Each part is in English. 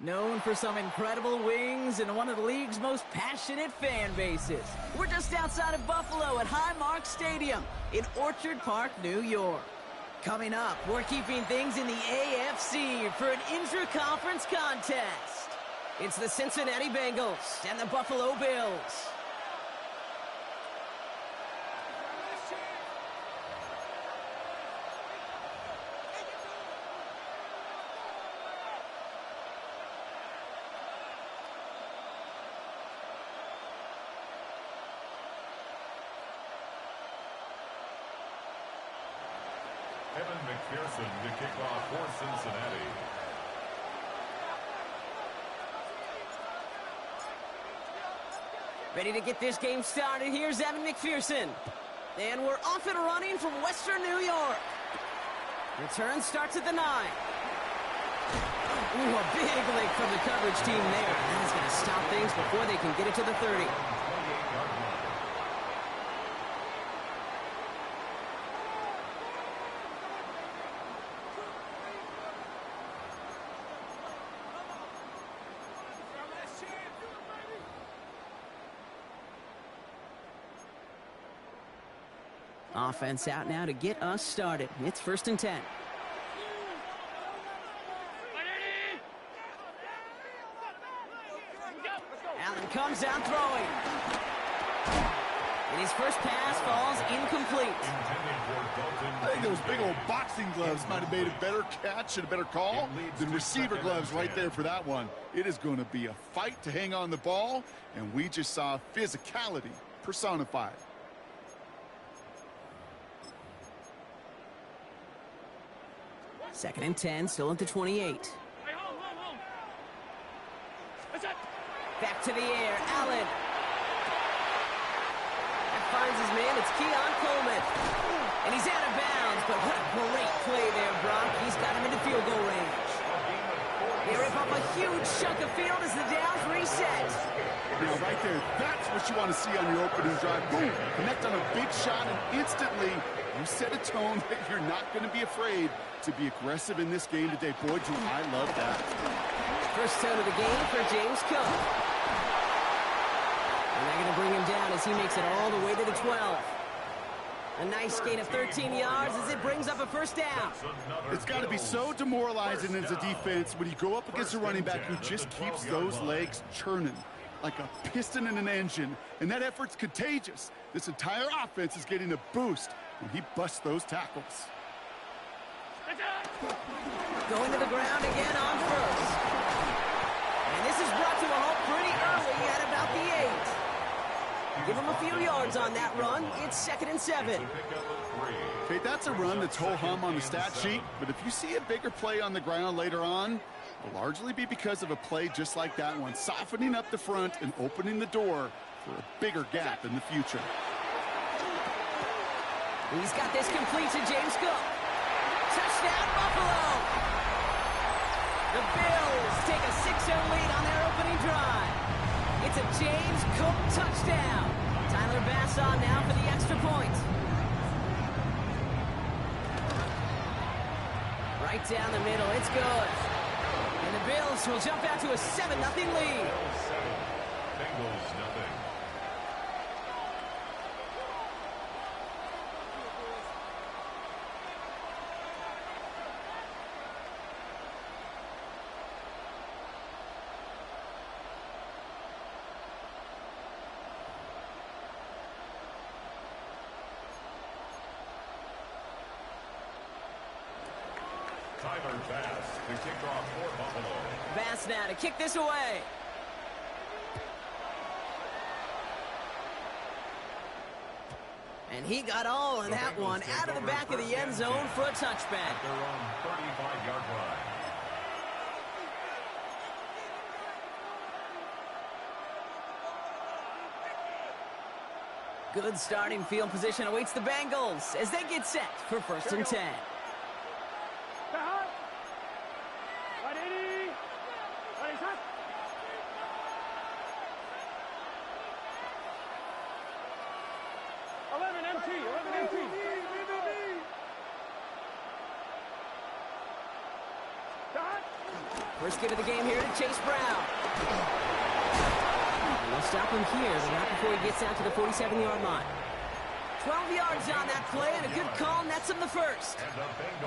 Known for some incredible wings and one of the league's most passionate fan bases. We're just outside of Buffalo at Highmark Stadium in Orchard Park, New York. Coming up, we're keeping things in the AFC for an intra-conference contest. It's the Cincinnati Bengals and the Buffalo Bills. McPherson to kick off for Cincinnati. Ready to get this game started. Here's Evan McPherson. And we're off and running from Western New York. Return starts at the 9. Ooh, a big lick from the coverage team there. That's going to stop things before they can get it to the 30. Offense out now to get us started. It's 1st and 10. Allen comes down throwing. And his first pass falls incomplete. I think those big old boxing gloves might have made a better catch and a better call than receiver gloves right there for that one. It is going to be a fight to hang on the ball, and we just saw physicality personified. Second and 10, still at the 28. Back to the air, Allen. That finds his man, it's Keon Coleman. And he's out of bounds, but what a great play there, Brock. He's got him into field goal range. They rip up a huge chunk of field as the downs reset. You know, right there, that's what you want to see on your opening drive. Boom, connect on a big shot, and instantly you set a tone that you're not going to be afraid to be aggressive in this game today. Boy, do I love that. First tone of the game for James Cook. And they're going to bring him down as he makes it all the way to the 12. A nice gain of 13 yards as it brings up a first down. It's got to be so demoralizing as a defense when you go up against a running back who just keeps those legs churning like a piston in an engine. And that effort's contagious. This entire offense is getting a boost when he busts those tackles. Going to the ground again on first. And this is brought to a halt pretty early at about the 8. Give him a few yards on that run. It's 2nd and 7. Okay, that's a run that's ho-hum on the stat sheet, but if you see a bigger play on the ground later on, it'll largely be because of a play just like that one, softening up the front and opening the door for a bigger gap in the future. He's got this complete to James Cook. Touchdown, Buffalo! The Bills take a 6-0 lead on their opening drive. It's a James Cook touchdown. Tyler Bass on now for the extra point. Right down the middle, it's good. And the Bills will jump out to a 7-0 lead. Bengals nothing. Tyler Bass to kick off for Buffalo. Bass now to kick this away. And he got all of that one out of the back of the end zone for a touchback. Their own 35-yard line. Good starting field position awaits the Bengals as they get set for 1st and 10. First get of the game here to Chase Brown. And they'll stop him here, but not before he gets out to the 47-yard line. 12 yards on that play, and a good call nets him the first.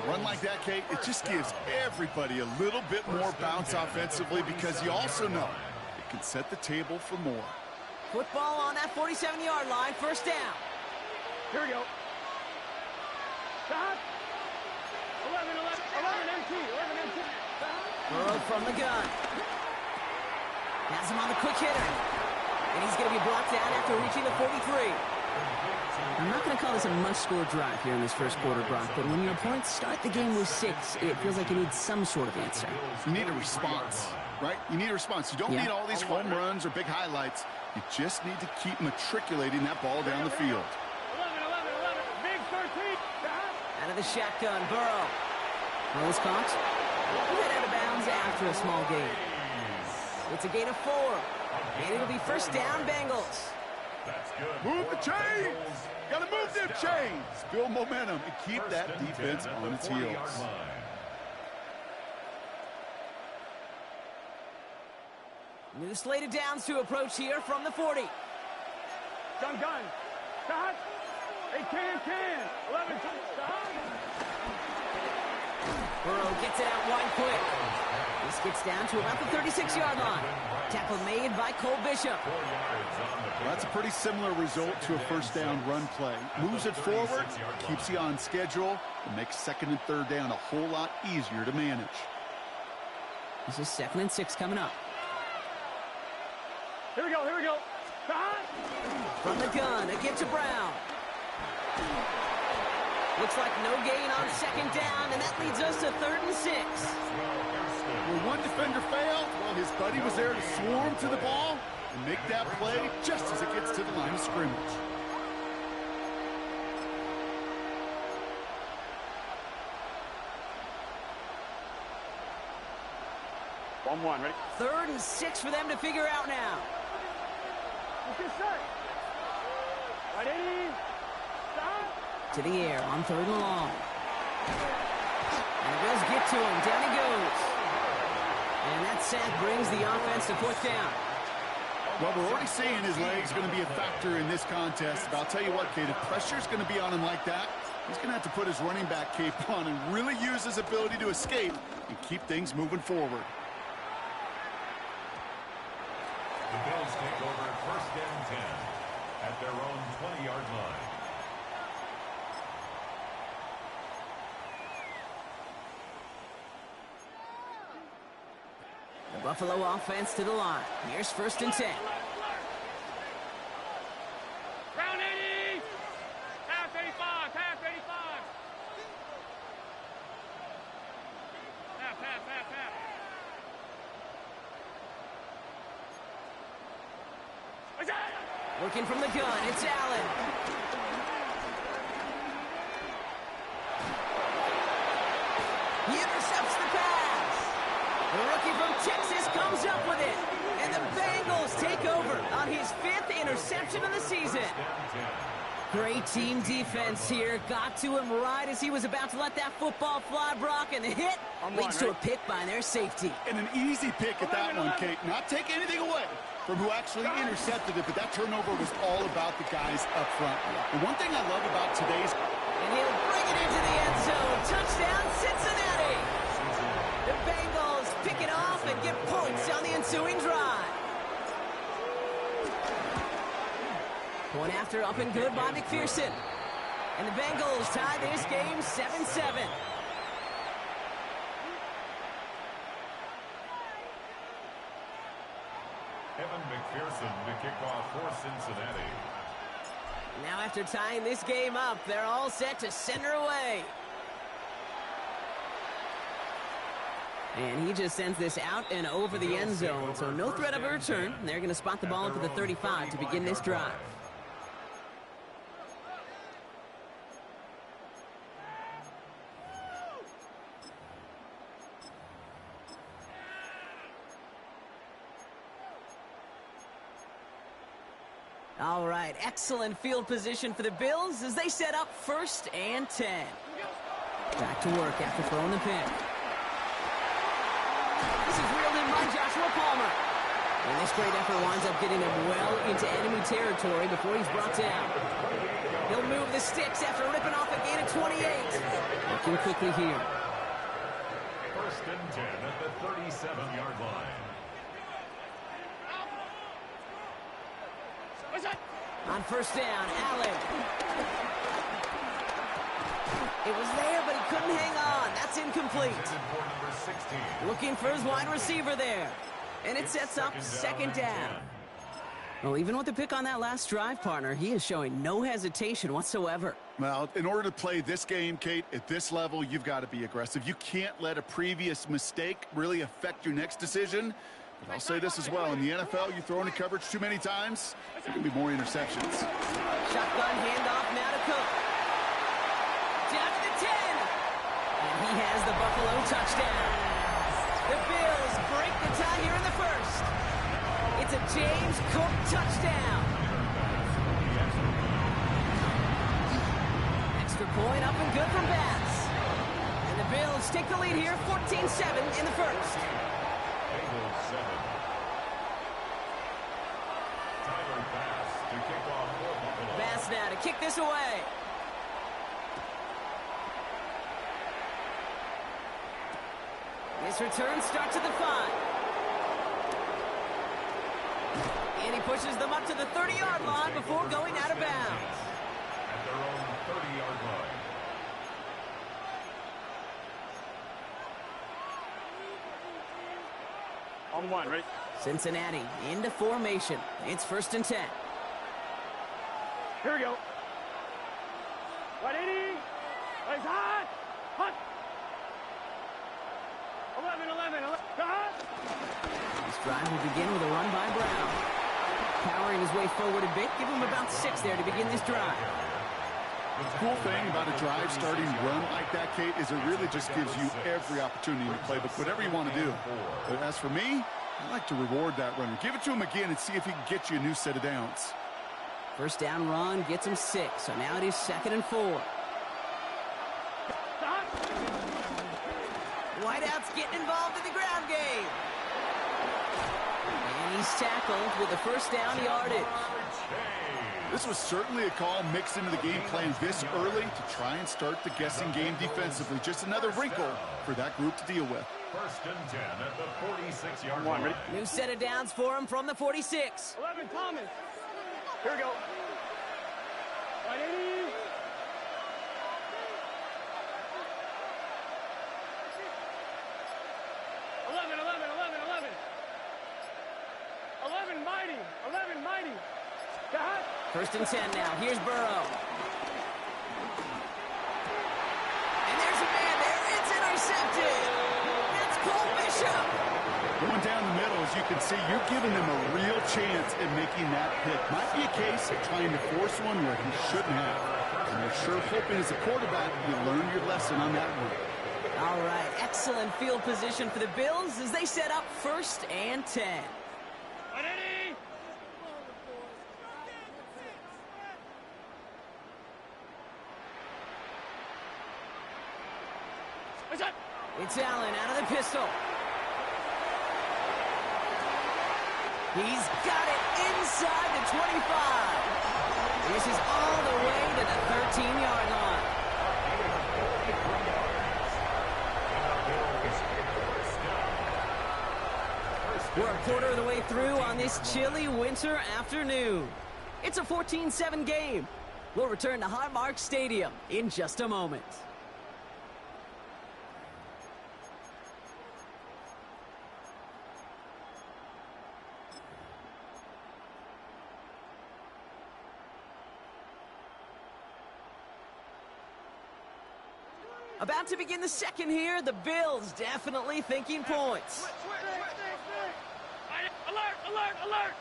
A run like that, Kate, it just gives everybody a little bit more bounce offensively because you also know it can set the table for more. Football on that 47-yard line, first down. Here we go. Stop. 11 empty. Burrow from the gun. Has him on the quick hitter. And he's going to be brought down after reaching the 43. I'm not going to call this a must-score drive here in this first quarter, Brock, but when your opponents start the game with 6, it feels like you need some sort of answer. You need a response, right? You need a response. You don't need all these home runs or big highlights. You just need to keep matriculating that ball down the field. 11. Big 13. Out of the shotgun, Burrow. Throws caught. Head out of bounds after a small gain. It's a gain of 4. And it'll be first down, Bengals. Move the chains! Gotta move them chains! Build momentum and keep that defense on its heels. New slated downs to approach here from the 40. Gun. Stop. Hey, can. 11. Stop. Burrow gets it out wide quick. This gets down to about the 36-yard line. Tackle made by Cole Bishop. Well, that's a pretty similar result to a first down run play. Moves it forward, keeps you on schedule, and makes second and third down a whole lot easier to manage. This is 2nd and 6 coming up. Here we go. Stop. From the gun, a get to Brown. Looks like no gain on second down, and that leads us to 3rd and 6. When one defender failed, well, his buddy was there to swarm to the ball and make that play just as it gets to the line of scrimmage. One, ready? 3rd and 6 for them to figure out now. What's this set? Right, 80. Stop. To the air on 3rd and long. And it does get to him. Down he goes. And that sack brings the offense to 4th down. Well, we're already seeing his legs going to be a factor in this contest. But I'll tell you what, Kate, if pressure's going to be on him like that, he's going to have to put his running back cape on and really use his ability to escape and keep things moving forward. The Bills take over 1st and 10 at their own 20-yard line. The Buffalo offense to the line. Here's 1st and 10. Round 80. Pass 85. Pass. Looking from the gun, it's Allen. He intercepts the pass. The rookie from Texas comes up with it. And the Bengals take over on his 5th interception of the season. Great team defense here. Got to him right as he was about to let that football fly, Brock, and the hit leads to a pick by their safety. And an easy pick at that one, Kate. Not take anything away from who actually intercepted it, but that turnover was all about the guys up front. And one thing I love about today's... And he'll bring it into the end zone. Touchdown, Cincinnati. The Bengals pick it off and get points on the ensuing drive. Point after up and good by McPherson. And the Bengals tie this game 7-7. Evan McPherson to kick off for Cincinnati. Now after tying this game up, they're all set to send her away. And he just sends this out and over the end zone, so no threat of a return. They're going to spot the ball up at the 35 to begin this drive. All right, excellent field position for the Bills as they set up 1st and 10. Back to work after throwing the pick. This is Joshua Palmer. And this great effort winds up getting him well into enemy territory before he's brought down. He'll move the sticks after ripping off a gain of 28. Looking quickly here. First and 10 at the 37-yard line. On first down, Allen. It was there, but he couldn't hang on. That's incomplete. Looking for his wide receiver there. And it sets up second down. Well, even with the pick on that last drive, partner, he is showing no hesitation whatsoever. Well, in order to play this game, Kate, at this level, you've got to be aggressive. You can't let a previous mistake really affect your next decision. But I'll say this as well. In the NFL, you throw into coverage too many times, there can be more interceptions. Shotgun handoff now to Cook. Down to the 10. And he has the Buffalo touchdown. The Bills break the tie here in the first. It's a James Cook touchdown. Extra point up and good from Bass. And the Bills take the lead here, 14-7 in the first. Bengals 7. Tyler Bass to kick off for Buffalo. Bass now to kick this away. This return starts at the 5. And he pushes them up to the 30-yard line before going out of bounds. At their own 30-yard line. On one, ready? Cincinnati into formation. It's first and 10. Here we go. 180. Legs hot. Hot. 11. Hot. This drive will begin with a run by Brown. Powering his way forward a bit. Give him about 6 there to begin this drive. The cool thing about a drive starting run like that, Kate, is it really just gives you every opportunity to play with whatever you want to do. But as for me, I like to reward that runner. Give it to him again and see if he can get you a new set of downs. First down run gets him 6. So now it is 2nd and 4. Whiteout's getting involved in the ground game. And he's tackled with the first down yardage. This was certainly a call mixed into the game plan this early to try and start the guessing game defensively. Just another wrinkle for that group to deal with. First and 10 at the 46-yard line. New set of downs for him from the 46. 11, Thomas. Here we go. 180. 11, mighty. 11, mighty. Got. First and 10 now. Here's Burrow. And there's a man there. It's intercepted. That's Cole Bishop. Going down the middle, as you can see, you're giving them a real chance at making that pick. Might be a case of trying to force one where he shouldn't have. And you're sure hoping as a quarterback you learn your lesson on that one. All right, excellent field position for the Bills as they set up first and 10. 180. What's up? It's Allen out of the pistol. He's got it inside the 25. This is all the way to the 13-yard line. We're a quarter of the way through on this chilly winter afternoon. It's a 14-7 game. We'll return to Highmark Stadium in just a moment. About to begin the second here. The Bills definitely thinking points. Alert!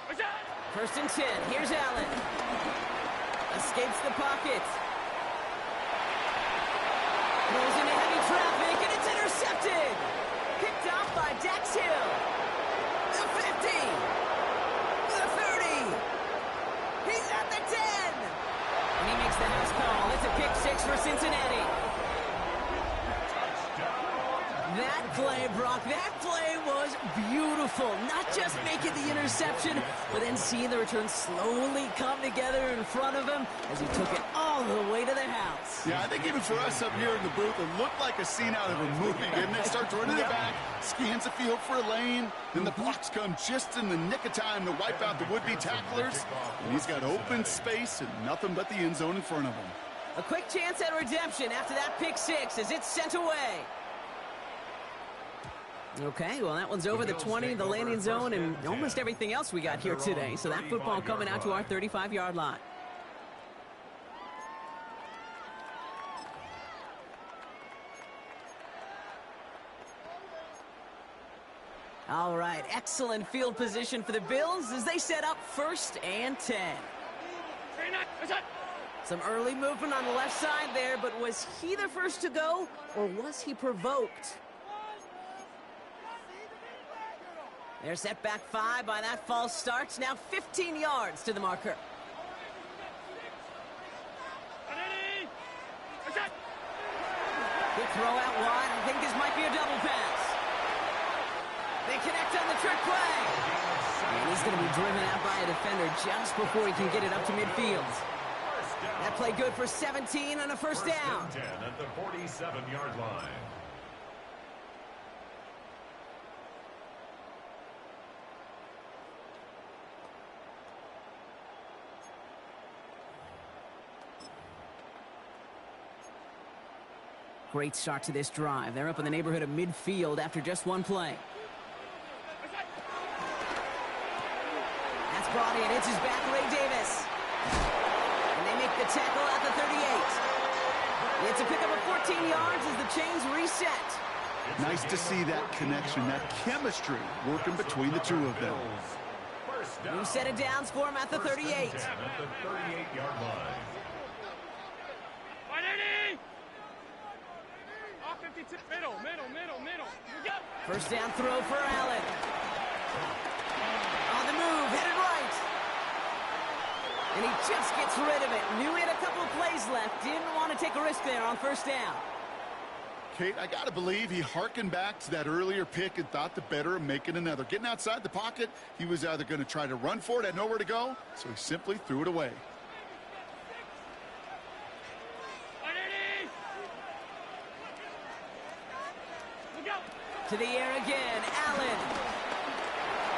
What's that? First and 10. Here's Allen. Escapes the pocket. Throws into heavy traffic, and it's intercepted. Picked off by Dax Hill. The 50. The 30. He's at the 10. And he makes the house call. It's a pick 6 for Cincinnati. play, Brock. That play was beautiful. Not just making the interception, but then seeing the return slowly come together in front of him as he took it all the way to the house. Yeah, I think even for us up here in the booth, it looked like a scene out of a movie, didn't it? Starts running it back, scans the field for a lane, then the blocks come just in the nick of time to wipe out the would-be tacklers, and he's got open space and nothing but the end zone in front of him. A quick chance at redemption after that pick six as it's sent away. Okay, well, that one's over the 20, the landing zone, and almost everything else we got here today. So that football coming out to our 35-yard line. All right, excellent field position for the Bills as they set up 1st and 10. Some early movement on the left side there, but was he the first to go, or was he provoked? They're set back 5 by that false start. Now 15 yards to the marker. Good throw out wide. I think this might be a double pass. They connect on the trick play. And he's going to be driven out by a defender just before he can get it up to midfield. That play good for 17 on a first down. 10 at the 47-yard line. Great start to this drive. They're up in the neighborhood of midfield after just one play. That's brought in. It's his back, Ray Davis. And they make the tackle at the 38. It's a pickup of 14 yards as the chains reset. Nice to see that connection, that chemistry working between the two of them. New set of downs for him at the 38. At the 38-yard line. Middle. First down throw for Allen. On the move, headed right. And he just gets rid of it. Knew he had a couple of plays left. Didn't want to take a risk there on first down. Kate, I got to believe he hearkened back to that earlier pick and thought the better of making another. Getting outside the pocket, he was either going to try to run for it, had nowhere to go, so he simply threw it away. To the air again, Allen.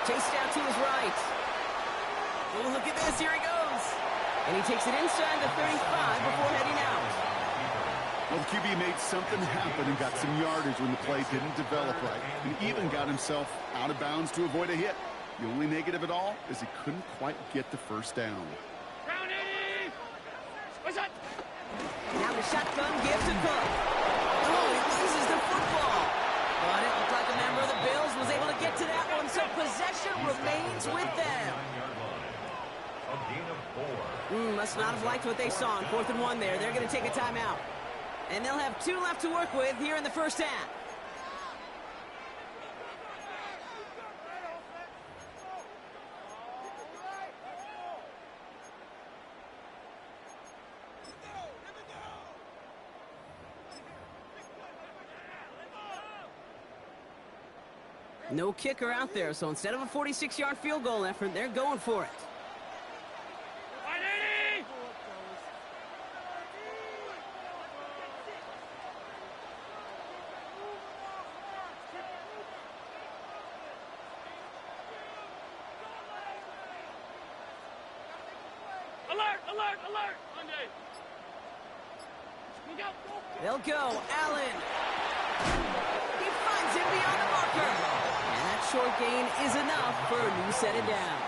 Chased out to his right. Oh, look at this, here he goes. And he takes it inside the 35 before heading out. Well, the QB made something happen and got some yardage when the play didn't develop right. And even got himself out of bounds to avoid a hit. The only negative at all is he couldn't quite get the first down. Now the shotgun give to Cook. Oh, he loses the football. But it looked like a member of the Bills was able to get to that one, so possession remains with them. A gain of 4. Must not have liked what they saw on 4th and 1 there. They're going to take a timeout. And they'll have 2 left to work with here in the first half. No kicker out there, so instead of a 46-yard field goal effort, they're going for it. Alert! Monday. They'll go. Allen. He finds him beyond the marker. And that short gain is enough for a new set of downs.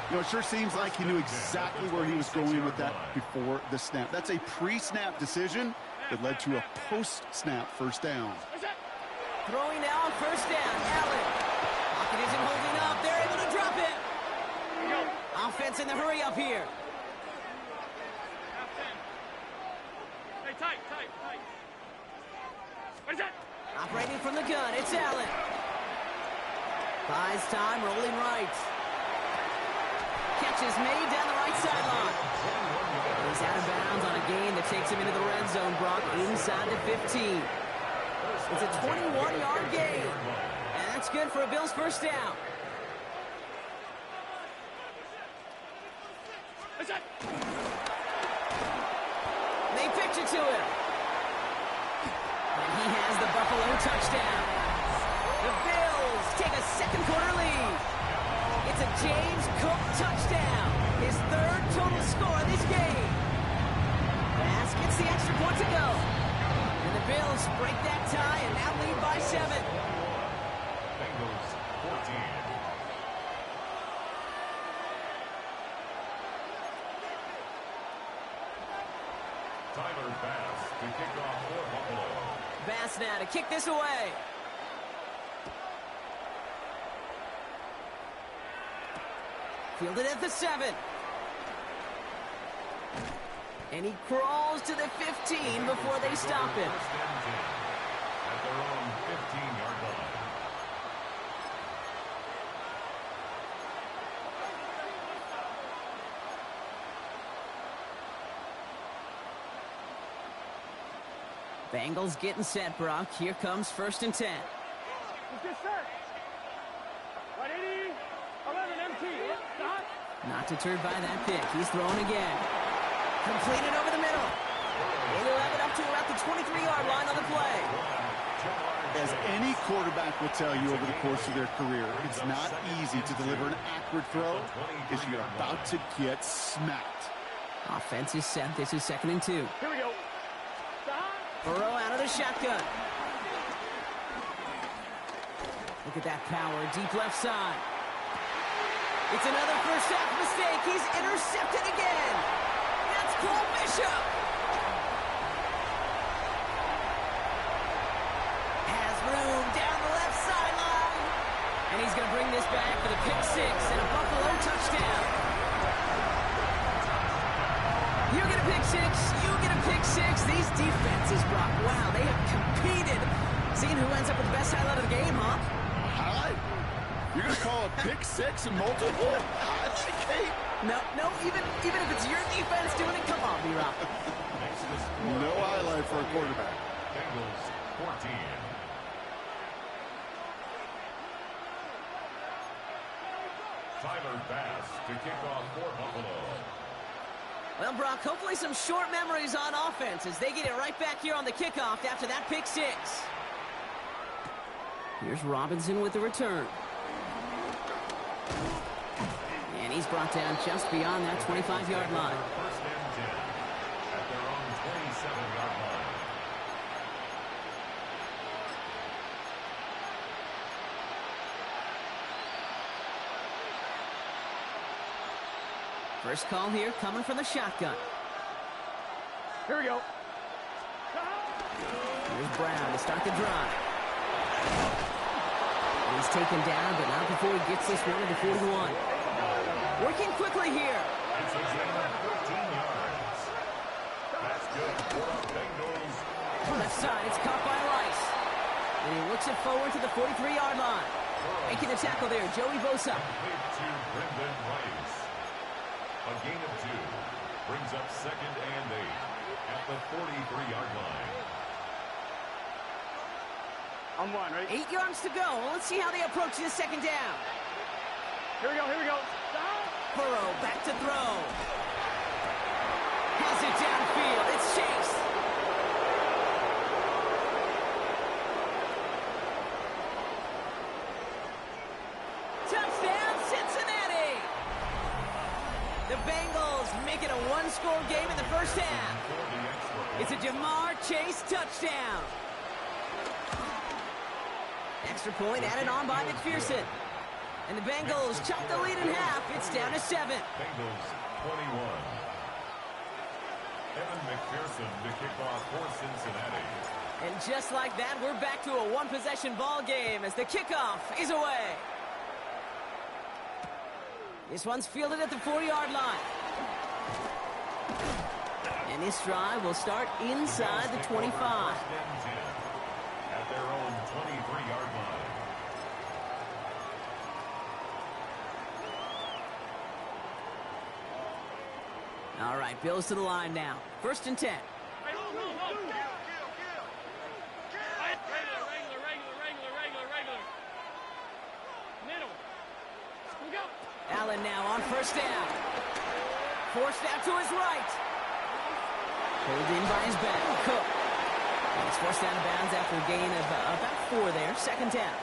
You know, it sure seems like he knew exactly where he was going with that before the snap. That's a pre-snap decision that led to a post-snap first down. Throwing now on first down. Allen. Pocket isn't holding up. They're able to drop it. Offense in the hurry up here. Hey, tight. What is that? Operating from the gun, it's Allen. Buys time, rolling right. Catch is made down the right sideline. He's out of bounds on a gain that takes him into the red zone, Brock, inside the 15. It's a 21-yard gain. And that's good for a Bills first down. They pitch it to him. And he has the Buffalo touchdown. The Bills take a second quarter lead. It's a James Cook touchdown. His third total score of this game. Bass gets the extra point to go. And the Bills break that tie and now lead by 7. Bengals 14. Tyler Bass to kick off for Buffalo. Bass now to kick this away. Fielded at the 7. And he crawls to the 15 before they stop him. First and 10 at their own 15-yard line. Bengals getting set, Brock. Here comes first and 10. Get set. 180, 11 MT. Stop. Not deterred by that pick. He's throwing again. Completed over the middle. They'll have it up to about the 23-yard line on the play. As any quarterback will tell you over the course of their career, it's not easy to deliver an accurate throw because you're about to get smacked. Offense is set. This is 2nd and 2. Here we go. Stop. Burrow out of the shotgun. Look at that power. Deep left side. It's another first half mistake. He's intercepted again. That's Cole Bishop. Has room down the left sideline. And he's going to bring this back for the pick 6 and a Buffalo touchdown. You get a pick 6. You get a pick 6. These defenses, Brock, wow, they have competed. Seeing who ends up with the best highlight of the game, huh? Highlight? You're going to call a pick 6 and multiple? Highlight, Kate? No, even if it's your defense doing it, come on, B-Rock. No highlight for a quarterback. Bengals 14. Tyler Bass to kick off for Buffalo. Well, Brock, hopefully some short memories on offense as they get it right back here on the kickoff after that pick 6. Here's Robinson with the return. And he's brought down just beyond that 25-yard line. First and 10 at their own 27-yard line. First call here coming from the shotgun. Here we go. Here's Brown to start the drive. He's taken down, but not before he gets this one to the 41. Working quickly here. It's a gain of 14 yards. That's good for the Bengals. Left side, it's caught by Rice. And he looks it forward to the 43-yard line. Making the tackle there, Joey Bosa. Complete to Brendan Rice. A gain of 2 brings up 2nd and 8 at the 43-yard line. On 1, right? 8 yards to go. Let's see how they approach this second down. Here we go, here we go. Stop. Burrow back to throw. Has it downfield. It's Chase. Touchdown, Cincinnati. The Bengals make it a one-score game in the first half. It's a Jamar Chase touchdown. Extra point added on by McPherson. And the Bengals chop the lead in half. It's down to 7. Bengals 21. Evan McPherson to kick off for Cincinnati. And just like that, we're back to a one-possession ball game as the kickoff is away. This one's fielded at the 4-yard line. And this drive will start inside the 25. At their own 23-yard line. All right, Bills to the line now. First and 10. Allen now on first down. Forced out to his right. Pulled in by his back. Cook. And he's forced out of bounds after a gain of about 4 there. Second down.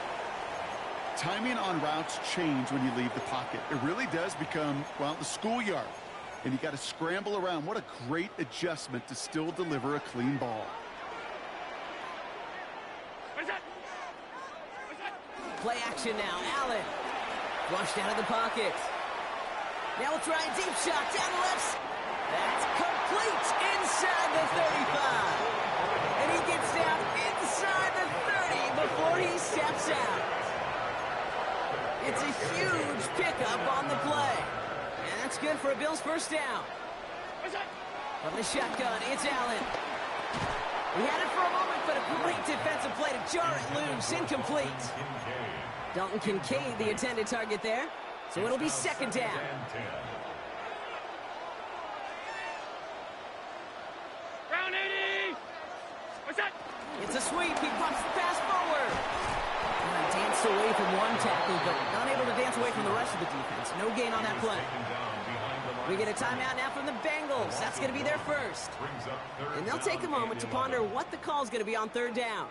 Timing on routes change when you leave the pocket. It really does become, well, the schoolyard. And you got to scramble around. What a great adjustment to still deliver a clean ball. Play action now. Allen. Flushed out of the pocket. Now we'll try a deep shot down the left. That's complete inside the 35. And he gets down inside the 30 before he steps out. It's a huge pickup on the play. And that's good for a Bills first down. From the shotgun, it's Allen. He had it for a moment, but a great defensive play to jar it loose. Incomplete. Dalton Kincaid, the intended target there. So it'll be second down. Round 80! What's that? It's a sweep. He bumps the pass forward. And danced away from one tackle, but not able to dance away from the rest of the defense. No gain on that play. We get a timeout now from the Bengals. That's going to be their first. And they'll take a moment to ponder what the call is going to be on third down.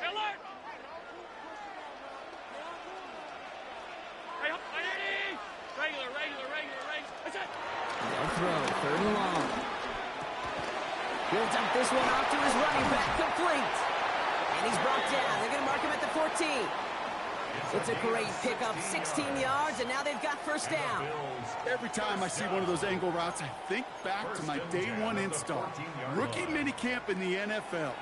Alert! Regular. What's that? They'll throw, third and long. He'll dump this one off to his running back, complete. And he's brought down. They're going to mark him at the 14. It's a great pickup, 16 yards, and now they've got first down. Every time I see one of those angle routes, I think back to my day one install. Rookie minicamp in the NFL.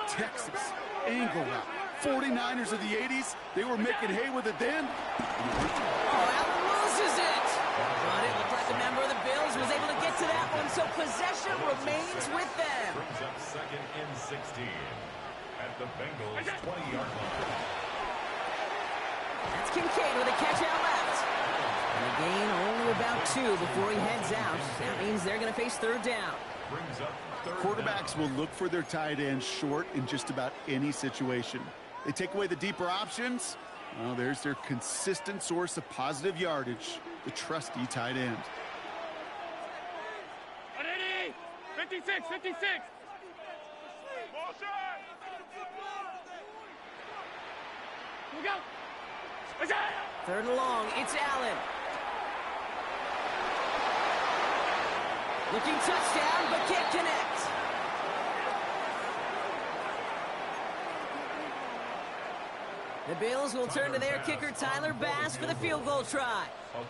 Texas, angle route. 49ers of the 80s, they were making hay with it then. Oh, Allen loses it. But it looked like a member of the Bills was able to get to that one, so possession remains with them. Brings up second and 16 at the Bengals 20-yard line. That's Kincaid with a catch out left. And a gain only about 2 before he heads out. That means they're going to face third down. Brings up third Quarterbacks down. will look for their tight end short in just about any situation. They take away the deeper options. Well, there's their consistent source of positive yardage, the trusty tight end. 180! 56! Here we go! What's that? Third and long, it's Allen. Looking touchdown, but can't connect. The Bills will turn to their kicker, Tyler Bass, for the field goal try.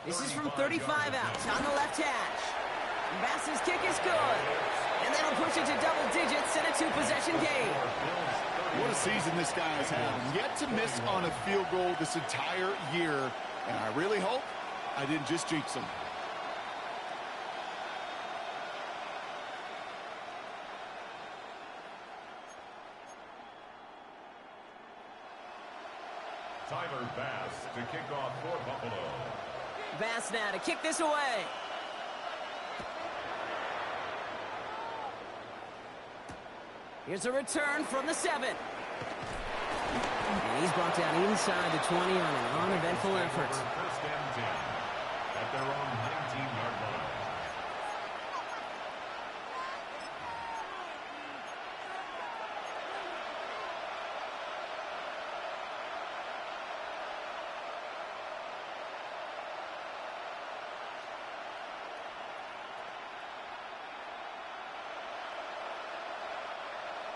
This is from 35 out on the left hash. Bass's kick is good. And that'll push it to double digits in a 2-possession game. What a season this guy has had. Yet to miss on a field goal this entire year. And I really hope I didn't just jinx him. Tyler Bass to kick off for Buffalo. Bass now to kick this away. Here's a return from the 7. And he's brought down inside the 20 on an uneventful effort. First and 10 at their own 19-yard line.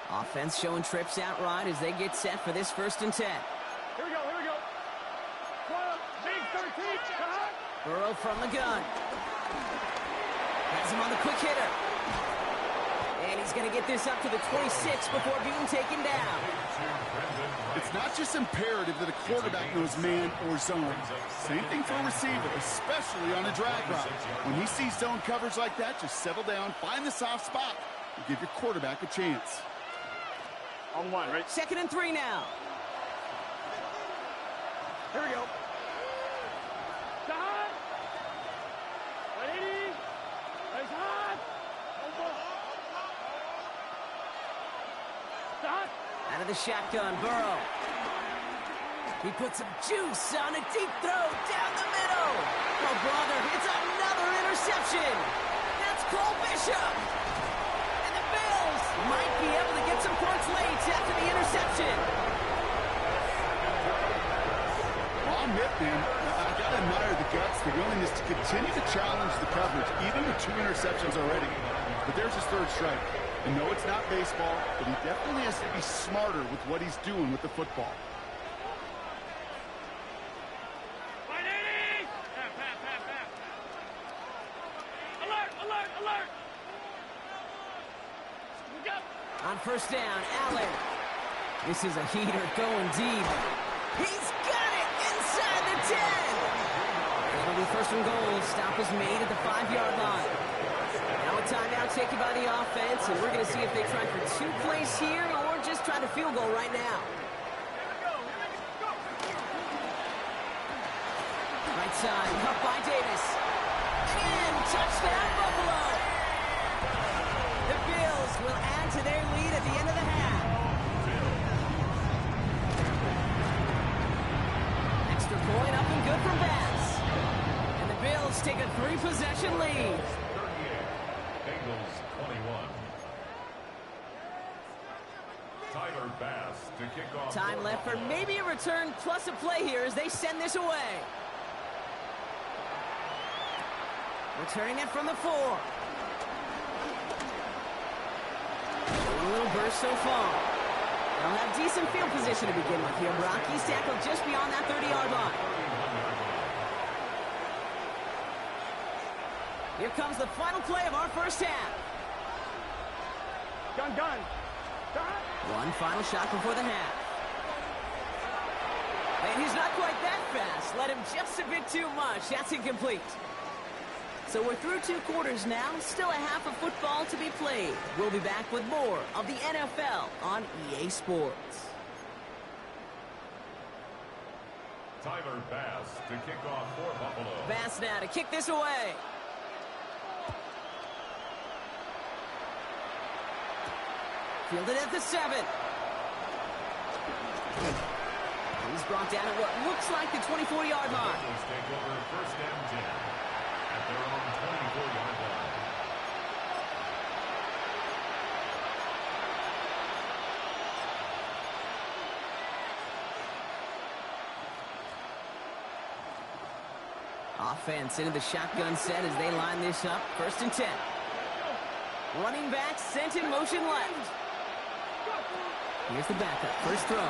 Offense showing trips out right as they get set for this 1st and 10. Here we go. Big 13. Burrow from the gun. Has him on the quick hitter. And he's going to get this up to the 26 before being taken down. It's not just imperative that a quarterback knows man or zone. Same thing for a receiver, especially on a drag route. When he sees zone coverage like that, just settle down, find the soft spot, and give your quarterback a chance. On 1, right? 2nd and 3 now. Here we go. Stop! 180! Nice hot! shotgun. Burrow. He puts some juice on a deep throw down the middle. Oh, brother, it's another interception. That's Cole Bishop. And the Bills might be able to get some points late after the interception. Well, I'll admit, man, I got to admire the guts, the willingness to continue to challenge the coverage, even with 2 interceptions already. But there's his 3rd strike. And no, it's not baseball, but he definitely has to be smarter with what he's doing with the football. On first down, Allen. This is a heater going deep. He's got it inside the 10. It'll be first and goal. Stop is made at the 5-yard line. Now a timeout taken by the offense, and we're going to see if they try for 2 plays here or just try to field goal right now. Right side, cut by Davis. And touchdown, Buffalo. The Bills will add to their lead at the end of the half. Extra point up and good from Bass. And the Bills take a 3-possession lead. 38, Bengals 21. Tyler Bass to kick off. Time left for maybe a return plus a play here as they send this away. Returning it from the 4. A little burst so far. They'll have decent field position to begin with here. Brock, he's tackled just beyond that 30-yard line. Here comes the final play of our first half. Gun. One final shot before the half. And he's not quite that fast. Let him just a bit too much. That's incomplete. So we're through 2 quarters now. Still a half of football to be played. We'll be back with more of the NFL on EA Sports. Tyler Bass to kick off for Buffalo. Bass now to kick this away. Fielded at the 7. He's brought down at what looks like the 24-yard line. Bengals take over first and 10 at their own 24-yard line. Offense into the shotgun set as they line this up. First and 10. Running back sent in motion left. Here's the backup. First throw.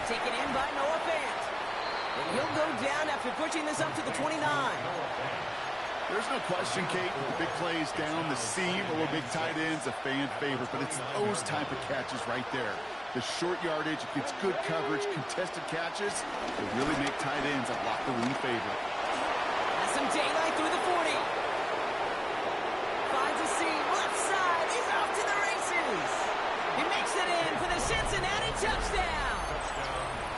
Taken in by Noah Fant. And he'll go down after pushing this up to the 29. There's no question, Kate, the big plays down the seam or big tight ends, a fan favorite, but it's those type of catches right there. The short yardage, gets good coverage, contested catches, they really make tight ends a locker room favorite. Has some daylight through the 40. Finds a seam, left side, he's off to the races. He makes it in for the Cincinnati touchdown.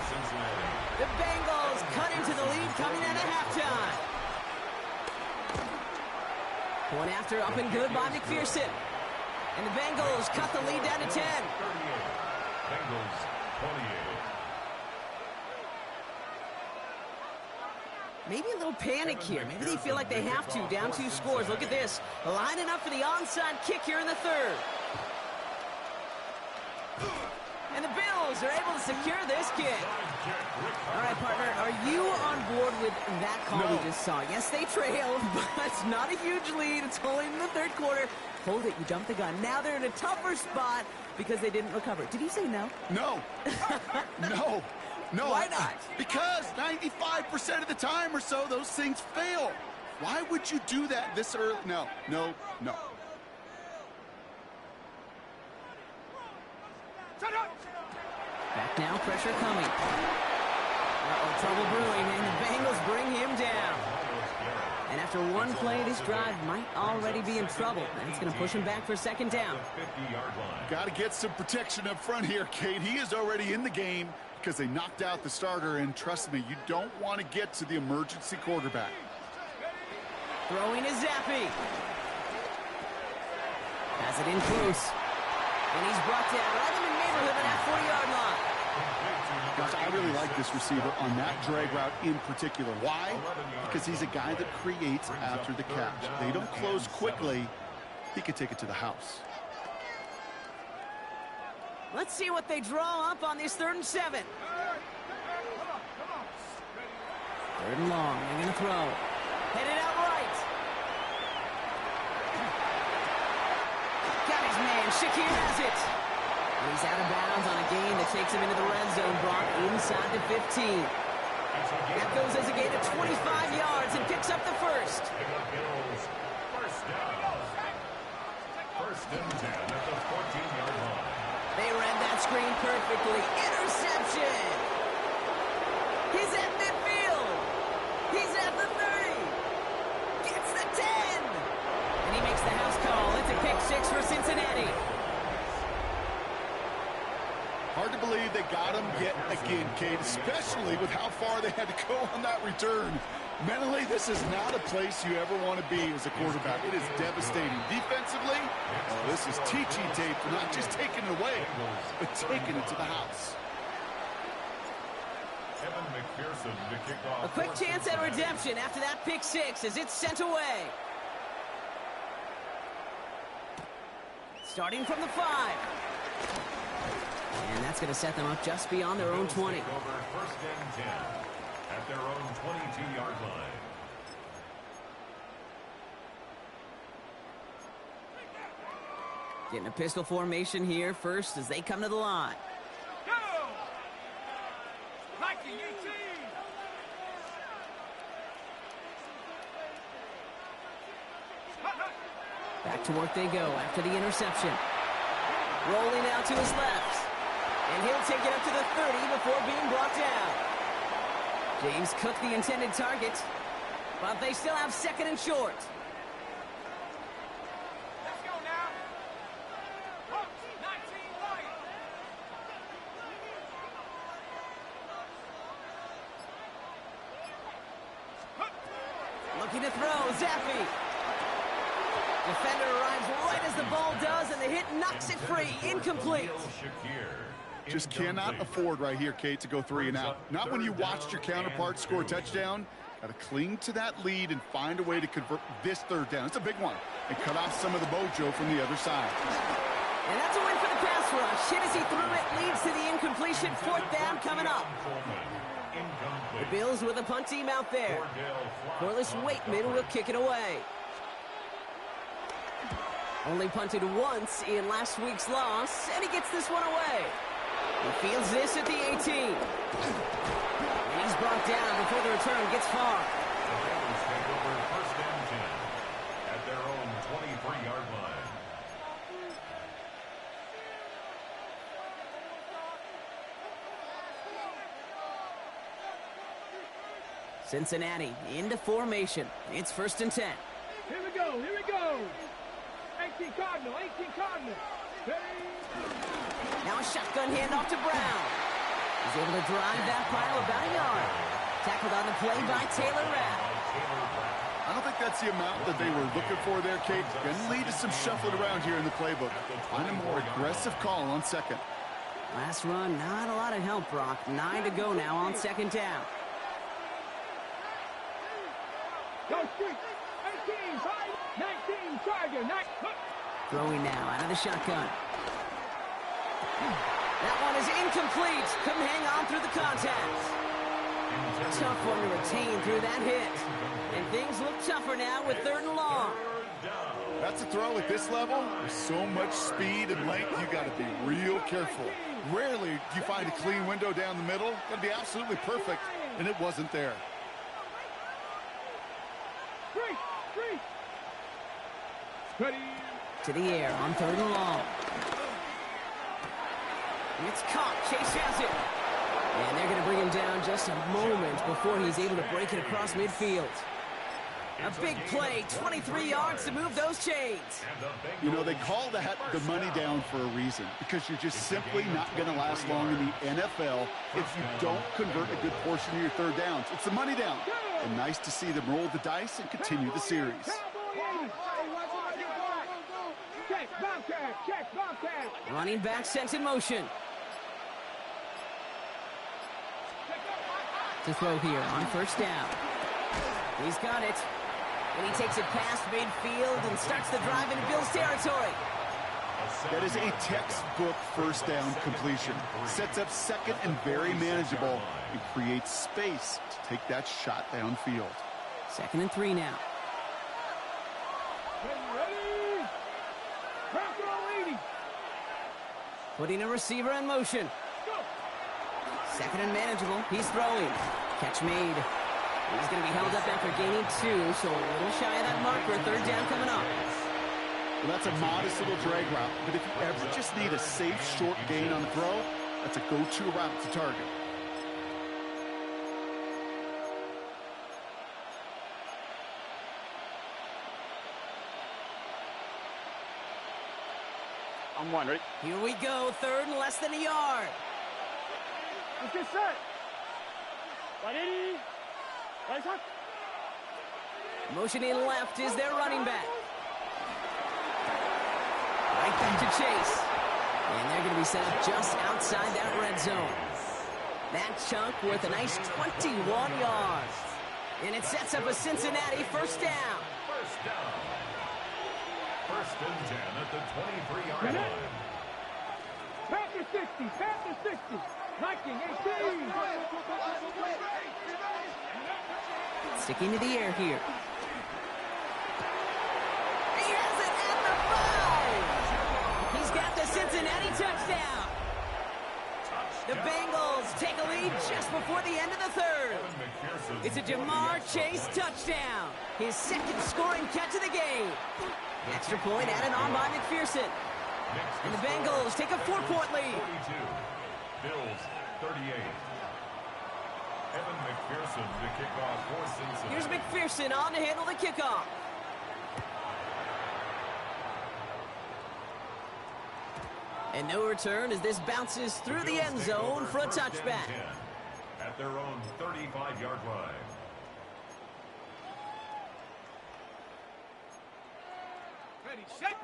Cincinnati. The Bengals cut into the lead coming out of halftime. One after up and good by McPherson. And the Bengals cut the lead down to 10. 38. Bengals 28. Maybe a little panic here. Maybe they feel like they have to. Down 2 scores. Look at this. Lining up for the onside kick here in the 3rd. And the Bills are able to secure this kick. All right, partner, are you on board with that call we just saw? Yes, they trailed, but it's not a huge lead. It's only in the 3rd quarter. Hold it, you dumped the gun. Now they're in a tougher spot because they didn't recover. Did you say no? No. No. Why not? Because 95% of the time or so, those things fail. Why would you do that this early? No. Back now, pressure coming. Trouble brewing, and the Bengals bring him down. And after one play, this drive might already be in trouble. That's going to push him back for 2nd down. 50-yard line. Got to get some protection up front here, Kate. He is already in the game because they knocked out the starter, and trust me, you don't want to get to the emergency quarterback. Throwing is Zappi. Has it in close. And he's brought down right in the neighborhood of that 40-yard line. Gosh, I really like this receiver on that drag route in particular. Why? Because he's a guy that creates after the catch. They don't close quickly. He could take it to the house. Let's see what they draw up on this 3rd and 7. 3rd and long. They're going to throw. Headed out right. Got his man. Shakir has it. He's out of bounds on a gain that takes him into the red zone, Brock, inside the 15. That goes as a gain of 25 yards and picks up the first. First down. 1st and 10 at the 14-yard line. They read that screen perfectly. Interception. He's at midfield. He's at the 30. Gets the 10. And he makes the house call. It's a pick 6 for Cincinnati. Hard to believe they got him yet again, Kate, especially with how far they had to go on that return. Mentally, this is not a place you ever want to be as a quarterback. It is devastating. Defensively, this is teaching tape for not just taking it away, but taking it to the house. A quick chance at redemption after that pick 6 as it's sent away. Starting from the 5. And that's going to set them up just beyond their own 20. 1st and 10 at their own 22-yard line. Getting a pistol formation here first as they come to the line. Go! 19-18. Back to work they go after the interception. Rolling out to his left. And he'll take it up to the 30 before being brought down. James Cook the intended target, but they still have 2nd and short. Let's go now. Hawks, 19 right. Looking to throw, Zappi. Defender arrives right as the ball does, and the hit knocks it free. Incomplete. Just cannot afford right here, Kate, to go 3 and out. Not when you watched your counterpart score a touchdown. Got to cling to that lead and find a way to convert this 3rd down. It's a big one. And cut off some of the mojo from the other side. And that's a win for the pass rush. Hit as he threw it, leads to the incompletion. 4th down coming up. The Bills with a punt team out there. Corliss Waitman will kick it away. Only punted once in last week's loss, and he gets this one away. He fields this at the 18. And he's brought down before the return gets far. The Bengals take over 1st and 10 at their own 23-yard line. Cincinnati into formation. It's 1st and 10. Here we go, here we go. 18 Cardinal, 18 Cardinal. Now a shotgun handoff to Brown. He's able to drive that pile about a yard. Tackled on the play by Taylor Rapp. I don't think that's the amount that they were looking for there, Kate. Going to lead to some shuffling around here in the playbook. Find a more aggressive call on 2nd. Last run, not a lot of help, Brock. 9 to go now on 2nd down. Go street. 18, 19, Charger, 9. Throwing now out of the shotgun. That one is incomplete. Couldn't hang on through the contact. Tough one to retain through that hit. And things look tougher now with 3rd and long. That's a throw at this level. There's so much speed and length, you got to be real careful. Rarely do you find a clean window down the middle. Got to be absolutely perfect, and it wasn't there. To the air on 3rd and long. It's caught. Chase has it. And they're going to bring him down just a moment before he's able to break it across midfield. A big play, 23 yards to move those chains. You know, they call that the money down for a reason, because you're just simply not going to last long in the NFL if you don't convert a good portion of your 3rd downs. It's the money down. And nice to see them roll the dice and continue the series. Check, Bobcat. Running back sent in motion. To throw here on first down. He's got it. And he takes it past midfield and starts the drive into Bills territory. That is a textbook first down completion. Sets up second and very manageable and creates space to take that shot downfield. 2nd and 3 now. Ready? Back row 80. Putting a receiver in motion. Go. 2nd and manageable. He's throwing. Catch made. He's going to be held up after gaining 2, so a little shy of that marker. 3rd down coming up. Well, that's a modest little drag route, but if you ever just need a safe, short gain on the throw, that's a go-to route to target. I'm one, ready? Here we go. 3rd and less than a yard. Let's get set. Ready? Right up. Motioning left is their running back. Right back to Chase. And they're going to be set up just outside that red zone. That chunk worth a nice 21 yards. And it sets up a Cincinnati first down. First down. 1st and 10 at the 23-yard line. Panther 60. Viking 18. Sticking to the air here. He has it at the 5. He's got the Cincinnati touchdown. The Bengals take a lead just before the end of the 3rd. It's a Jamar Chase touchdown. His 2nd scoring catch of the game. Extra point added on by McPherson. And the Bengals take a 4-point lead. 42. Bills 38. Evan McPherson to kick off for Cincinnati. Here's McPherson on to handle the kickoff. And no return as this bounces through the end zone for a touchback. At their own 35-yard line.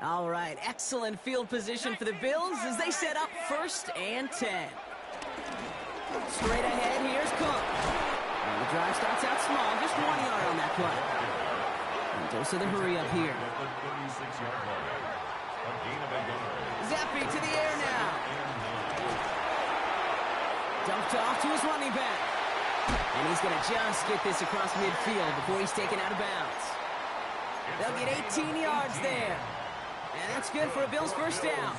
All right, excellent field position for the Bills as they set up 1st and 10. Straight ahead, here's Cook. And the drive starts out small, just 1 yard on that play. And dose of the hurry up here. At the 36-yard line. A gain of a yard. Zappy to the air now. Dumped off to his running back. And he's going to just get this across midfield before he's taken out of bounds. They'll get 18 yards there. And that's good for a Bills first down.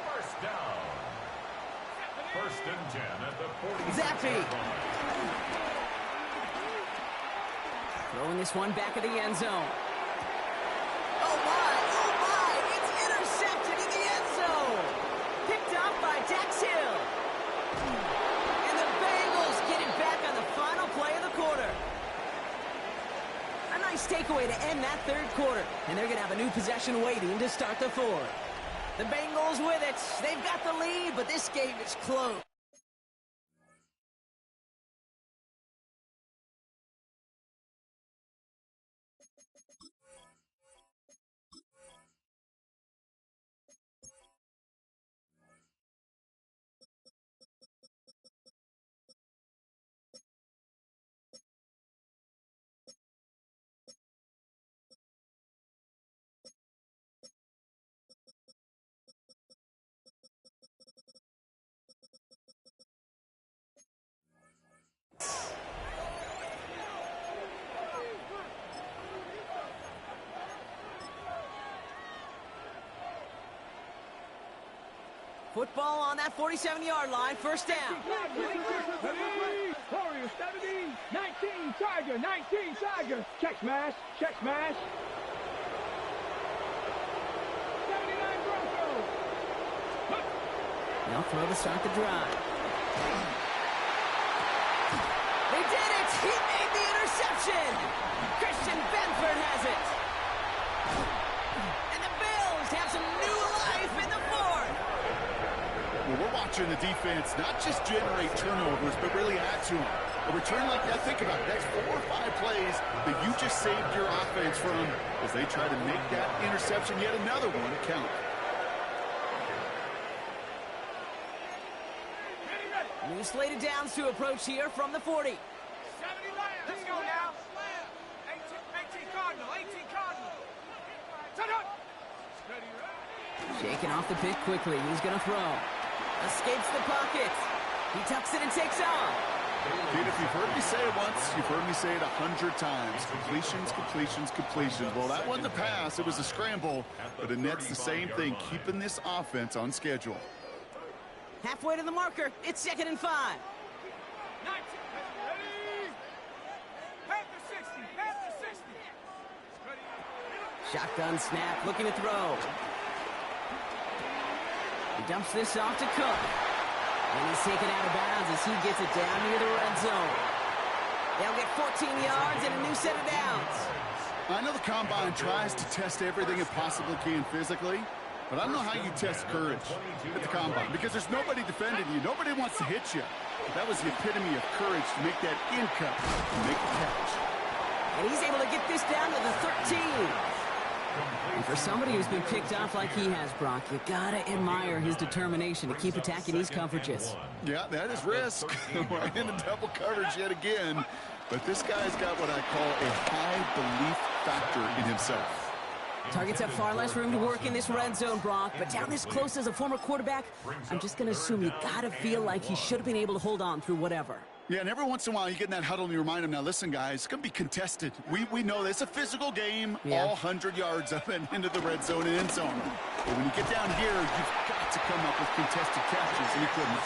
First down. 1st and 10 at the 40. Zappy. Throwing this one back of the end zone. Oh my, it's intercepted in the end zone. Picked up by Dax Hill. And the Bengals get it back on the final play of the quarter. A nice takeaway to end that 3rd quarter. And they're going to have a new possession waiting to start the 4th. The Bengals with it. They've got the lead, but this game is close. Football on that 47-yard line, first down. Ready? Warriors 70. 19 Tiger. Check smash. 79 Broncos. Now throw to start the drive. They did it! He made the interception! Christian Benford has it! And the Bills have some new life in the 4th! Well, we're watching the defense not just generate turnovers, but really add to them. A return like that, think about it, that's 4 or 5 plays that you just saved your offense from as they try to make that interception, yet another one, count. Two slated downs to approach here from the 40. 70 Lions. Let's go now. 18 Cardinal. 18 Cardinal. Set up. Steady, right? Shaking off the pick quickly. He's going to throw. Escapes the pocket. He tucks it and takes off. Dude, if you've heard me say it once, you've heard me say it 100 times. Completions, completions, completions. Well, that wasn't a pass. It was a scramble. But Annette's the same thing, keeping this offense on schedule. Halfway to the marker. It's 2nd and 5. 19. Ready? Pass the 60. Pass the 60. Ready? Shotgun snap, looking to throw. He dumps this off to Cook. And he's taken out of bounds as he gets it down near the red zone. They'll get 14 yards and a new set of downs. I know the Combine tries to test everything it possibly can physically, but I don't know how you test courage at the Combine because there's nobody defending you. Nobody wants to hit you. But that was the epitome of courage to make that in cut and make the catch. And he's able to get this down to the 13. And for somebody who's been picked off like he has, Brock, you gotta admire his determination to keep attacking these coverages. Yeah, that is risk. We're in a double coverage yet again. But this guy's got what I call a high belief factor in himself. Targets have far less room to work in this red zone, Brock, but down this close as a former quarterback, I'm just going to assume you got to feel like he should have been able to hold on through whatever. Yeah, and every once in a while you get in that huddle and you remind him, now listen, guys, it's going to be contested. We know this. It's a physical game, all 100 yards of it into the red zone and end zone. But when you get down here, you've got to come up with contested catches, and he couldn't.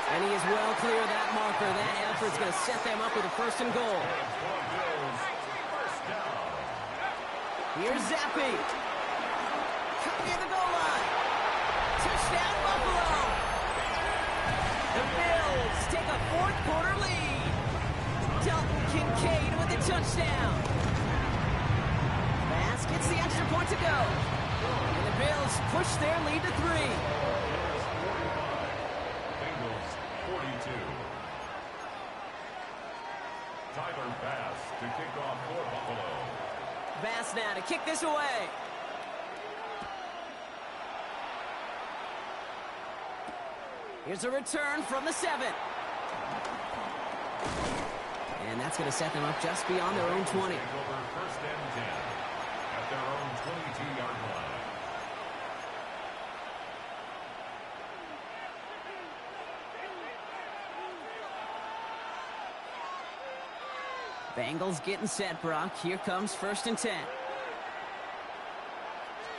And he is well clear of that marker. That effort's going to set them up with a 1st and goal. Here's Zappi. Cut near the goal line. Touchdown, Buffalo. The Bills take a 4th quarter lead. Dalton Kincaid with the touchdown. Bass gets the extra point to go. And the Bills push their lead to 3. Bengals 42. Tyler Bass to kick off for Buffalo. Bass now to kick this away. Here's a return from the 7. And that's going to set them up just beyond their own 20. Over 1st and 10 at their own 22-yard line. Bengals getting set, Brock. Here comes 1st and 10.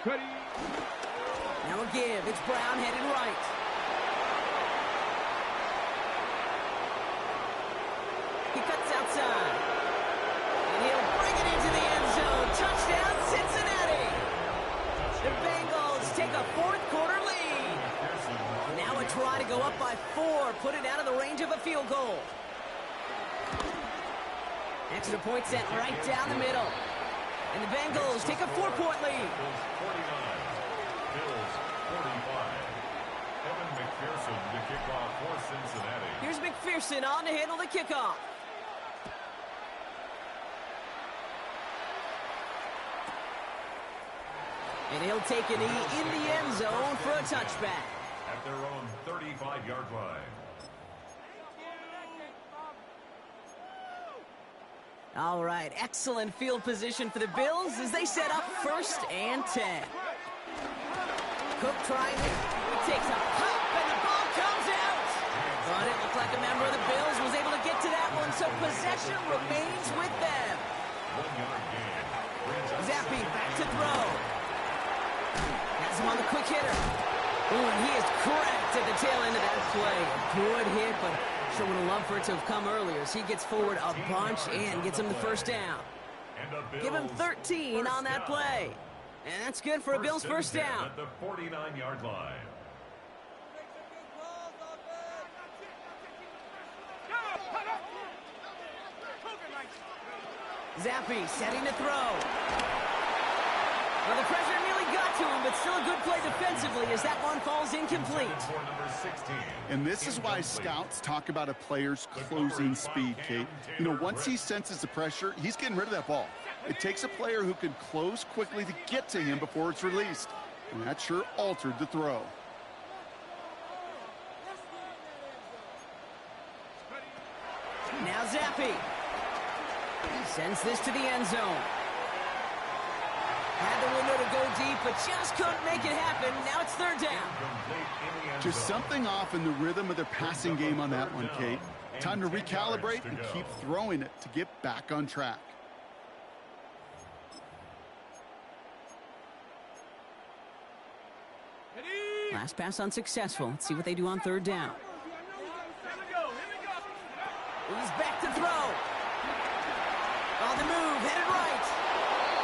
Ready? Now a give. It's Brown headed right. He cuts outside. And he'll bring it into the end zone. Touchdown, Cincinnati. The Bengals take a 4th quarter lead. Now a try to go up by 4. Put it out of the range of a field goal. Extra point sent right down the middle. And the Bengals take a 4-point lead. Bills 45. Evan McPherson to kick off for Cincinnati. Here's McPherson on to handle the kickoff. And he'll take a knee in the end zone for a touchback. At their own 35-yard line. All right, excellent field position for the Bills as they set up 1st and 10. Cook trying it. He takes a hop and the ball comes out. But it looked like a member of the Bills was able to get to that one, so possession remains with them. 1-yard gain. Zappi back to throw. Has him on the quick hitter. Ooh, and he is cracked at the tail end of that play. Good hit, but sure would have loved for it to have come earlier as he gets forward a bunch and gets him the 1st down. Give him 13 on that play. And that's good for a Bills 1st down. At the 49-yard line. Zappi setting to throw. Well, the pressure nearly got to him, but still a good play defensively as that one falls incomplete. And this is why scouts talk about a player's closing speed, Kate. You know, once he senses the pressure, he's getting rid of that ball. It takes a player who can close quickly to get to him before it's released. And that sure altered the throw. Zappi. Sends this to the end zone. Had the window to go deep, but just couldn't make it happen. Now it's third down. Just something off in the rhythm of their passing game on that one, Kate. Time to recalibrate and keep throwing it to get back on track. Last pass unsuccessful. Let's see what they do on third down. He's back to throw. On the move, headed right.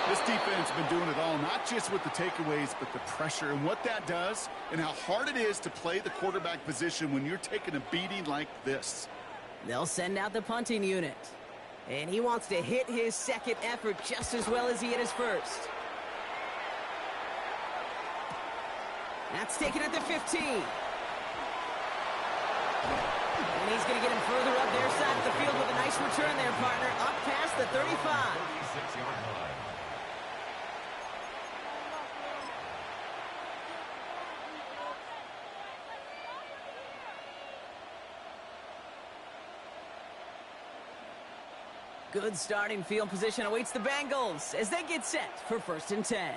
This defense has been doing it all, not just with the takeaways, but the pressure and what that does and how hard it is to play the quarterback position when you're taking a beating like this. They'll send out the punting unit. And he wants to hit his second effort just as well as he hit his first. That's taken at the 15. And he's going to get him further up their side of the field with a nice return there, partner. Up past the 35. 36-yard line. Good starting field position awaits the Bengals as they get set for 1st and 10.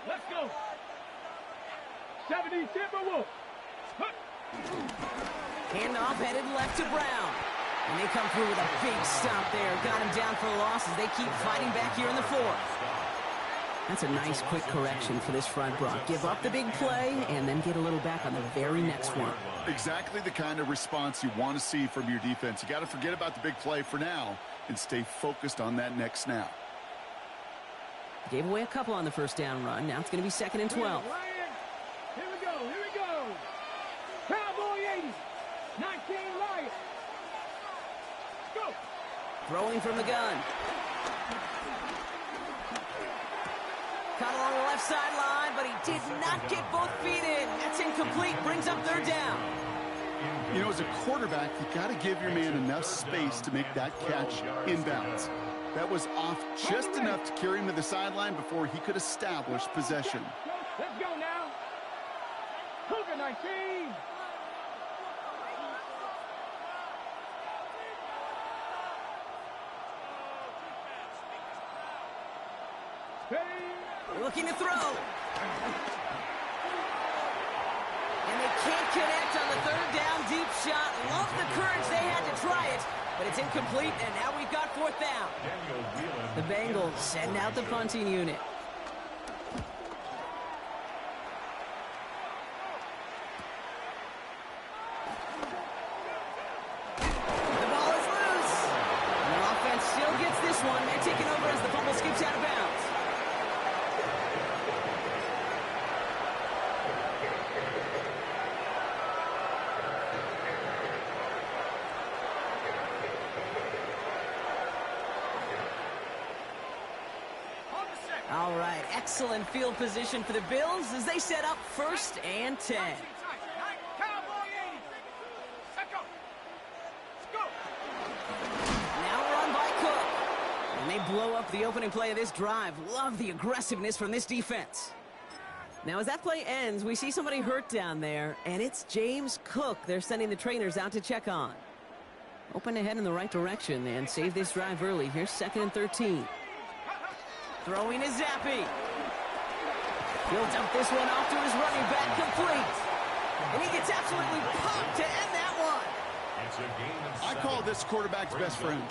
Let's go. 70 Timberwolves. Handoff headed left to Brown. And they come through with a big stop there. Got him down for a loss as they keep fighting back here in the 4th. That's a nice quick correction for this front, Brock. Give up the big play and then get a little back on the very next one. Exactly the kind of response you want to see from your defense. You got to forget about the big play for now and stay focused on that next snap. Gave away a couple on the first down run. Now it's going to be 2nd and 12. Here we go. Here we go. Cowboy 80. 19 Lions. Go. Throwing from the gun. Caught along the left sideline, but he did not get both feet in. That's incomplete. Brings up third down. You know, as a quarterback, you got to give your man enough space to make that catch inbounds. That was off just enough to carry him to the sideline before he could establish possession. Let's go now. Cougar 19. Looking to throw. And they can't connect on the third down deep shot. Love the courage they had to try it, but it's incomplete, and now we've got 4th down. The Bengals send out the punting unit. The ball is loose. And the offense still gets this one. They're taking over as the fumble skips out of bounds. All right, excellent field position for the Bills as they set up 1st and 10. Cowboy 80. Let's go. Let's go. Now run by Cook. And they blow up the opening play of this drive. Love the aggressiveness from this defense. Now as that play ends, we see somebody hurt down there, and it's James Cook they're sending the trainers out to check on. Open ahead in the right direction and save this drive early. Here's 2nd and 13. Throwing is Zappi. He'll dump this one off to his running back, complete. And he gets absolutely popped to end that one. I call this quarterback's best friend.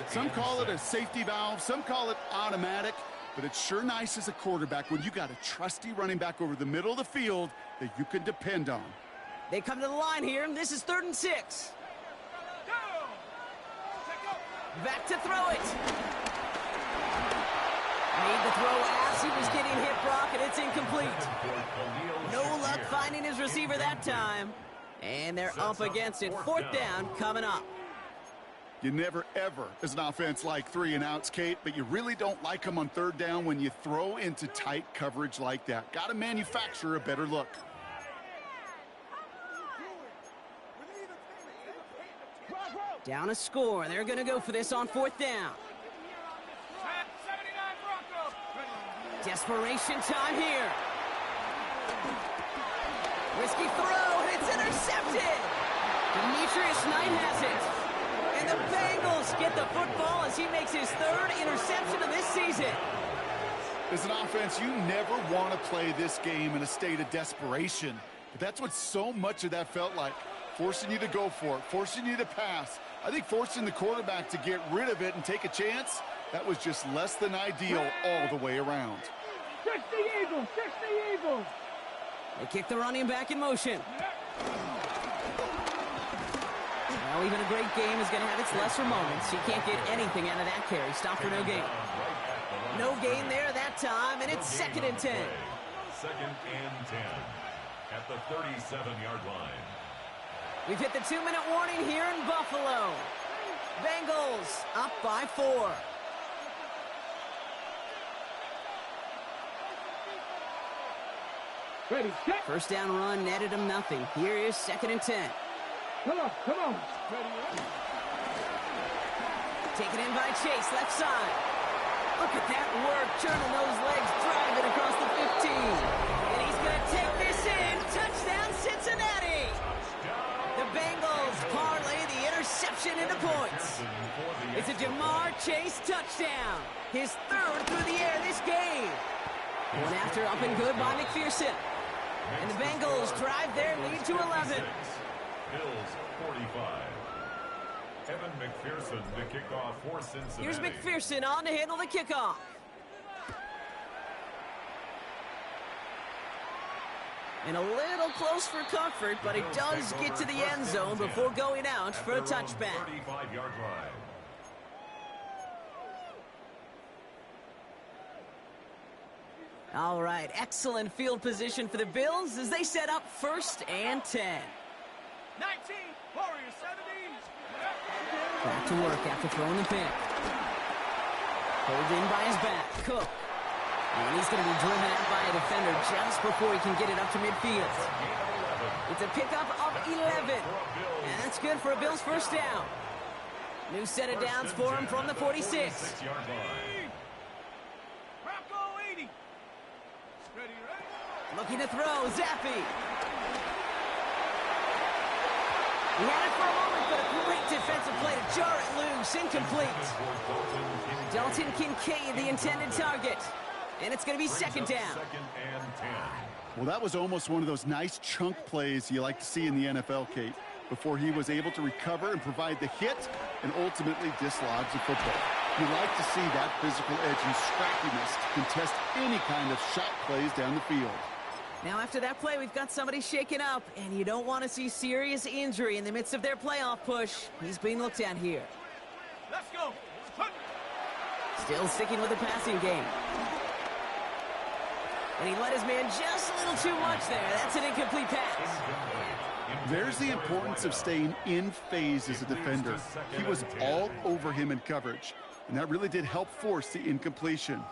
Some call it a safety valve, some call it automatic, but it's sure nice as a quarterback when you got a trusty running back over the middle of the field that you can depend on. They come to the line here, and this is 3rd and 6. Back to throw it. Made the throw as he was getting hit, Brock, and it's incomplete. No luck finding his receiver that time. And they're up against it. 4th down coming up. You never, ever, as an offense, like 3 and outs, Kate, but you really don't like them on 3rd down when you throw into tight coverage like that. Got to manufacture a better look. Down a score. They're going to go for this on 4th down. Desperation time here. Risky throw, and it's intercepted. Demetrius Knight has it. And the Bengals get the football as he makes his third interception of this season. As an offense, you never want to play this game in a state of desperation. But that's what so much of that felt like. Forcing you to go for it, forcing you to pass. I think forcing the quarterback to get rid of it and take a chance, that was just less than ideal all the way around. 60 Eagles, 60 Eagles. They kick the running back in motion. Well, even a great game is going to have its lesser moments. You can't get anything out of that carry. Stop for no gain. No gain there that time, and it's 2nd and 10. 2nd and 10 at the 37-yard line. We've hit the 2-minute warning here in Buffalo. Bengals up by 4. Ready, set. First down run netted him nothing. Here is 2nd and 10. Come on, come on. Ready, Taken in by Chase, left side. Look at that work, turning those legs, driving across the 15. And he's going to take this in. Touchdown, Cincinnati. The Bengals parlay the interception into points. It's a Jamar Chase touchdown. His 3rd through the air this game. One after up and good by McPherson. And the Bengals drive their lead to 11. Bills 45. Evan McPherson to kick off for Cincinnati. Here's McPherson on to handle the kickoff. And a little close for comfort, but it does get to the end zone before going out for a touchback. 35-yard line. All right, excellent field position for the Bills as they set up 1st and 10. 19, Warriors 17. Back to work after throwing the pick. Pulled in by his back, Cook. And he's going to be driven out by a defender just before he can get it up to midfield. It's a pickup of 11. And that's good for a Bills first down. New set of downs for him from the 46. Rocco 80. Ready, ready. Looking to throw, Zappi. He had it for a moment, but a great defensive play to jar it loose. Incomplete. Dalton Kincaid, the intended target. And it's going to be 2nd down. 2nd and 10. Well, that was almost one of those nice chunk plays you like to see in the NFL, Kate, before he was able to recover and provide the hit and ultimately dislodge the football. You like to see that physical edge and scrappiness to contest any kind of shot plays down the field. Now, after that play, we've got somebody shaken up, and you don't want to see serious injury in the midst of their playoff push. He's being looked at here. Let's go. Still sticking with the passing game. And he let his man just a little too much there. That's an incomplete pass. There's the importance of staying in phase as a defender. He was all over him in coverage, and that really did help force the incompletion.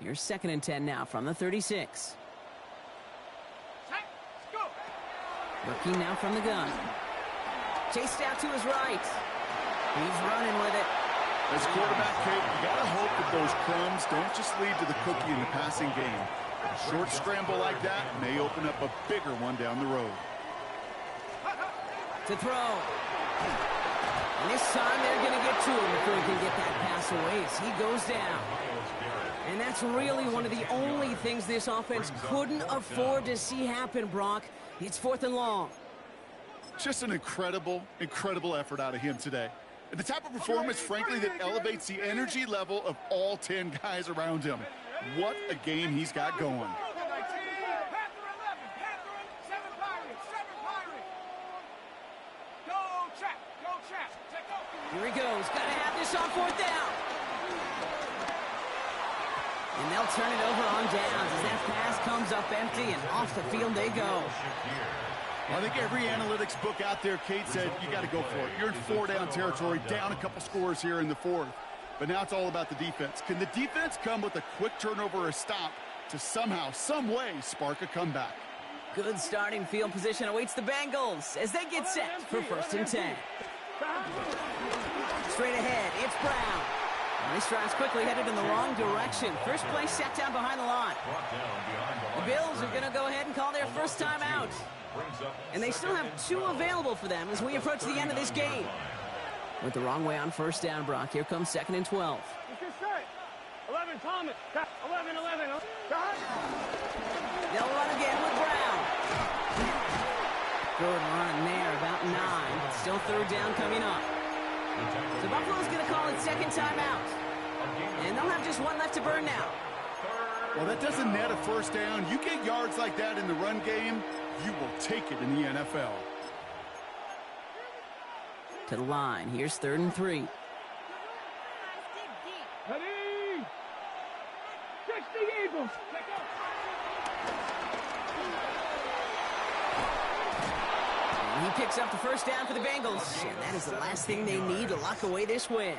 Here's 2nd and 10 now from the 36. Let's go. Working now from the gun. Chased out to his right. He's running with it. As quarterback, Kate, you got to hope that those crumbs don't just lead to the cookie in the passing game. A short scramble like that may open up a bigger one down the road. To throw. And this time they're going to get to him before he can get that pass away as he goes down. And that's really one of the only things this offense couldn't afford to see happen, Brock. It's 4th and long. Just an incredible, incredible effort out of him today. And the type of performance, frankly, that elevates the energy level of all 10 guys around him. What a game he's got going. Panther 11, Panther 7 Pirates, 7 Pirates. Go trap, take off. Here he goes. Got to have this on 4th down. And they'll turn it over on downs as that pass comes up empty and off the field they go. I think every analytics book out there, Kate, said you got to go for it. You're in 4-down territory, down a couple scores here in the 4th. But now it's all about the defense. Can the defense come with a quick turnover or a stop to somehow, some way, spark a comeback? Good starting field position awaits the Bengals as they get set for 1st and 10. Straight ahead, it's Brown. And this drive's quickly headed in the wrong direction. First play set down behind the line. The Bills are going to go ahead and call their first time out. And they still have 2 available for them as we approach the end of this game. Went the wrong way on first down, Brock. Here comes 2nd and 12. It's your set. 11, Thomas. 11. They'll run again with Brown. Good run there, about 9. Still third down coming up. So Buffalo's going to call it second timeout. And they'll have just 1 left to burn now. Well, that doesn't net a first down. You get yards like that in the run game, you will take it in the NFL. To the line. Here's 3rd and 3. Ready? 60 Eagles. And he picks up the first down for the Bengals. And that is the last thing they need to lock away this win.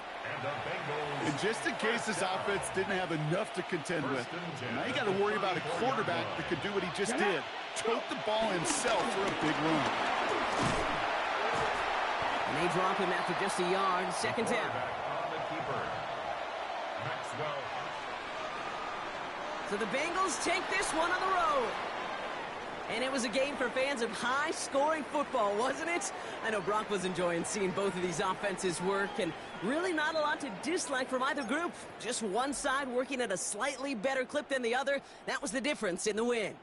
And just in case this offense didn't have enough to contend with, now you got to worry about a quarterback that could do what he just did. Tote the ball himself for a big run. And they drop him after just a yard. Second down. So the Bengals take this one on the road. And it was a game for fans of high-scoring football, wasn't it? I know Brock was enjoying seeing both of these offenses work, and really not a lot to dislike from either group. Just one side working at a slightly better clip than the other. That was the difference in the win.